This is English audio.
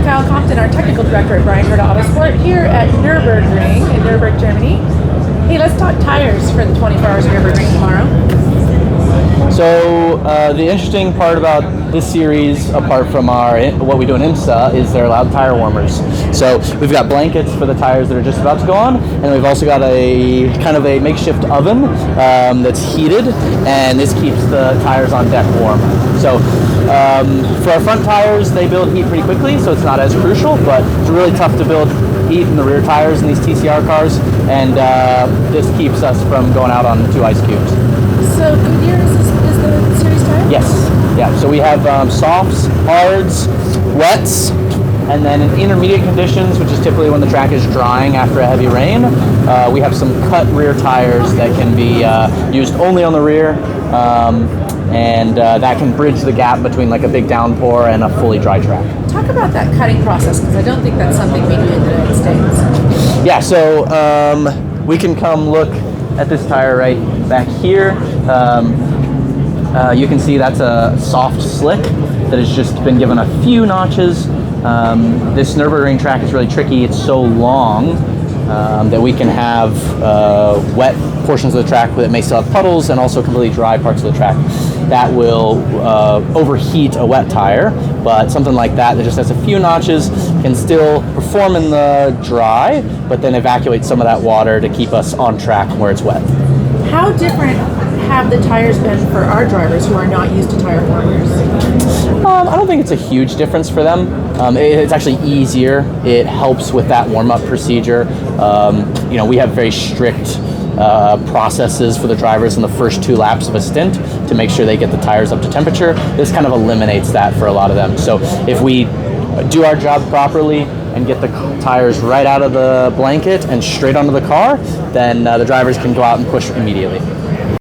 Kyle Compton, our technical director at Bryan Herta Autosport, here at Nürburgring in Nürburgring, Germany. Hey, let's talk tires for the 24 Hours of Nürburgring tomorrow. So the interesting part about this series, apart from what we do in IMSA, is they're allowed tire warmers. So we've got blankets for the tires that are just about to go on, and we've also got a kind of a makeshift oven that's heated, and this keeps the tires on deck warm. So for our front tires, they build heat pretty quickly, so it's not as crucial, but it's really tough to build heat in the rear tires in these TCR cars, and this keeps us from going out on 2 ice cubes. So Goodyear is the series tire? Yes. Yeah. So we have softs, hards, wets, and then in intermediate conditions, which is typically when the track is drying after a heavy rain, we have some cut rear tires that can be used only on the rear, and that can bridge the gap between like a big downpour and a fully dry track. Talk about that cutting process, because I don't think that's something we do in the United States. Yeah. So we can come look at this tire right back here. You can see that's a soft slick that has just been given a few notches. This Nürburgring track is really tricky. It's so long that we can have wet portions of the track that may still have puddles, and also completely dry parts of the track that will overheat a wet tire. But something like that just has a few notches can still perform in the dry, but then evacuate some of that water to keep us on track where it's wet. How different have the tires been for our drivers who are not used to tire warmers? I don't think it's a huge difference for them. It's actually easier. It helps with that warm-up procedure. We have very strict processes for the drivers in the first 2 laps of a stint to make sure they get the tires up to temperature. This kind of eliminates that for a lot of them. So if we do our job properly and get the tires right out of the blanket and straight onto the car, then the drivers can go out and push immediately.